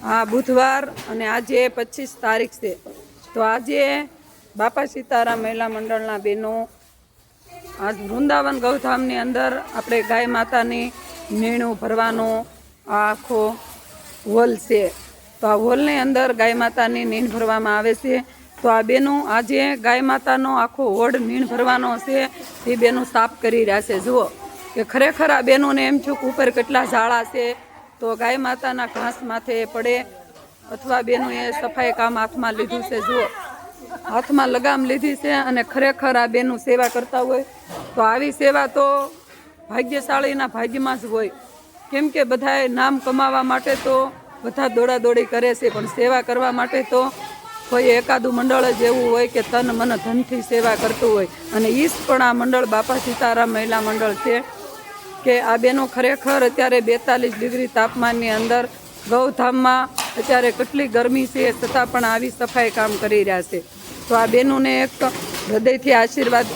આ બુધવાર અને આજે 25 તારીખ છે। તો આજે બાપા સીતારામ મહિલા મંડળના બહેનો આજ વૃંદાવન ગૌધામની અંદર આપણે ગાય માતાની નીણું ભરવાનો આ આખો હોલ છે। તો આ હોલની અંદર ગાય માતાની નીણ ભરવામાં આવે છે। તો આ બેનો આજે ગાય માતાનો આખો હોડ નીણ ભરવાનો છે તે બેનો સાફ કરી રહ્યા છે। જુઓ કે ખરેખર આ બેનોને એમ છું કે ઉપર કેટલા ઝાડા છે, તો ગાય માતાના ઘાસ માથે પડે અથવા બેનોએ સફાઈ કામ હાથમાં લીધું છે। જુઓ હાથમાં લગામ લીધી છે અને ખરેખર આ બેનું સેવા કરતા હોય તો આવી સેવા તો ભાગ્યશાળીના ભાગ્યમાં જ હોય, કેમ કે બધાએ નામ કમાવા માટે તો બધા દોડાદોડી કરે છે, પણ સેવા કરવા માટે તો કોઈ એકાદું મંડળ જ એવું હોય કે તન મન ધનથી સેવા કરતું હોય, અને ઈ જ પણ આ મંડળ બાપા સીતારામ મહિલા મંડળ છે કે આ બેનો ખરેખર અત્યારે 42 ડિગ્રી તાપમાનની અંદર ગૌધામમાં અત્યારે કેટલી ગરમી છે છતાં પણ આવી સફાઈ કામ કરી રહ્યા છે। તો આ બેનોને એક હૃદયથી આશીર્વાદ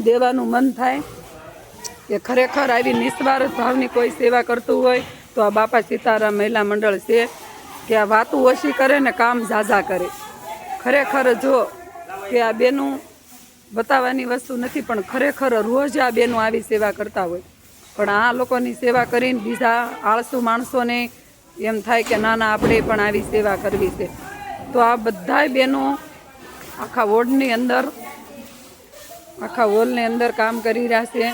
દેવાનું મન થાય કે ખરેખર આવી નિસ્વાર્થ ભાવની કોઈ સેવા કરતું હોય તો આ બાપા સીતારામ મહિલા મંડળ છે કે આ વાતું ઓછી કરે ને કામ ઝાઝા કરે। ખરેખર જો કે આ બેનું બતાવવાની વસ્તુ નથી, પણ ખરેખર રોજ આ બેનો આવી સેવા કરતા હોય, પણ આ લોકોની સેવા કરીને બીજા આળસુ માણસોને એમ થાય કે ના ના આપણે પણ આવી સેવા કરવી છે। તો આ બધાય બહેનો આખા વોર્ડની અંદર આખા હોલની અંદર કામ કરી રહ્યા છે।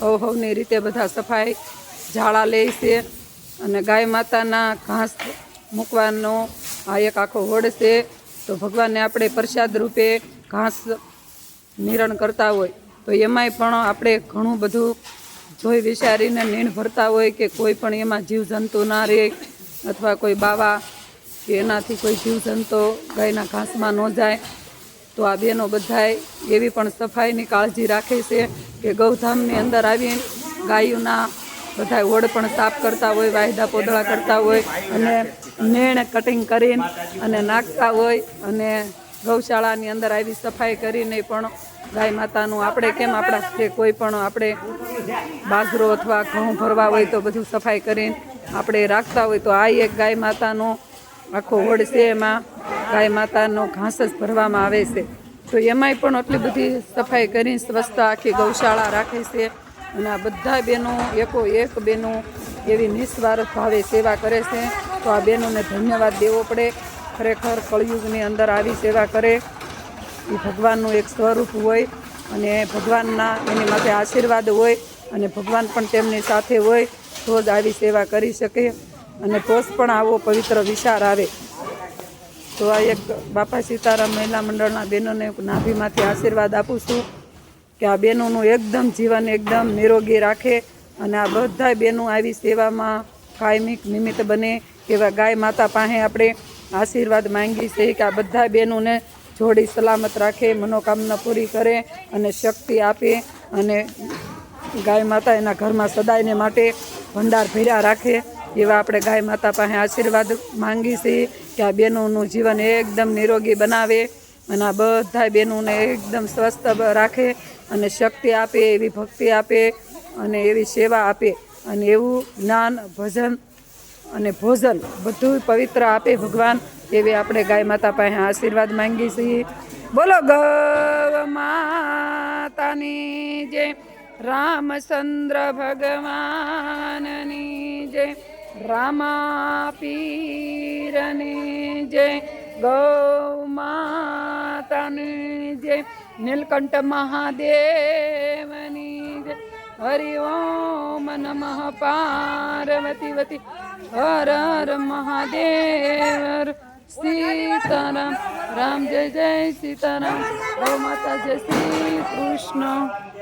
હવની રીતે બધા સફાઈ ઝાડા લે છે અને ગાય માતાના ઘાસ મૂકવાનો આ એક આખો હોડ છે। તો ભગવાનને આપણે પ્રસાદ રૂપે ઘાસ નિરણ કરતા હોય તો એમાંય પણ આપણે ઘણું બધું જોઈ વિચારીને નીણ ભરતા હોય કે કોઈ પણ એમાં જીવજંતુ ના રહે અથવા કોઈ બાવા કે એનાથી કોઈ જીવજંતુ ગાયના ઘાસમાં ન જાય। તો આ બેનો બધાય એવી પણ સફાઈની કાળજી રાખે છે કે ગૌધામની અંદર આવીને ગાયોના બધા હોડ પણ સાફ કરતા હોય, વાયદા પોદળા કરતા હોય અને નીણ કટિંગ કરીને અને નાખતા હોય, અને ગૌશાળાની અંદર આવી સફાઈ કરીને પણ ગાય માતાનું આપણે કેમ આપણા કોઈ પણ આપણે બાજરો અથવા ઘઉં ભરવા હોય તો બધું સફાઈ કરીને આપણે રાખતા હોય, તો આ એક ગાય માતાનો આખો હોડ છે, એમાં ગાય માતાનો ઘાસ જ ભરવામાં આવે છે। તો એમાંય પણ એટલી બધી સફાઈ કરીને સ્વચ્છતા આખી ગૌશાળા રાખે છે, અને આ બધા બહેનો એકો એક બહેનો એવી નિસ્વાર્થ ભાવે સેવા કરે છે। તો આ બહેનોને ધન્યવાદ દેવો પડે। ખરેખર કળયુગની અંદર આવી સેવા કરે એ ભગવાનનું એક સ્વરૂપ હોય, અને ભગવાનના એની માટે આશીર્વાદ હોય, અને ભગવાન પણ તેમની સાથે હોય તો જ આવી સેવા કરી શકે, અને તો જ પણ આવો પવિત્ર વિચાર આવે। તો આ એક બાપા સીતારામ મહિલા મંડળના બહેનોને નાભીમાંથી આશીર્વાદ આપું છું કે આ બહેનોનું એકદમ જીવન એકદમ નિરોગી રાખે, અને આ બધા બહેનો આવી સેવામાં કાયમિક નિમિત્ત બને એવા ગાય માતા પાસે આપણે આશીર્વાદ માંગી છે કે આ બધા બહેનોને જોડી સલામત રાખે, મનોકામના પૂરી કરે અને શક્તિ આપે, અને ગાય માતા એના ઘરમાં સદાયને માટે ભંડાર ભર્યા રાખે એવા આપણે ગાય માતા પાસે આશીર્વાદ માંગી છીએ કે આ બહેનોનું જીવન એકદમ નિરોગી બનાવે, અને આ બધા બહેનોને એકદમ સ્વસ્થ રાખે અને શક્તિ આપે, એવી ભક્તિ આપે અને એવી સેવા આપે, અને એવું જ્ઞાન ભજન અને ભોજન બધું પવિત્ર આપે ભગવાન, એવી આપણે ગાય માતા પાસે આશીર્વાદ માંગી છીએ। બોલો ગૌ માતાની જય, રામચંદ્ર ભગવાનની જય, રામા પીરની જય, ગૌ માતાની જય, નીલકંઠ મહાદેવની જય, હરિ ઓમ નમઃ પાર્વતીવતી હર હર મહાદેવ, સીતારામ રામ જય જય સીતારામ, ગૌ માતા જય શ્રી કૃષ્ણ।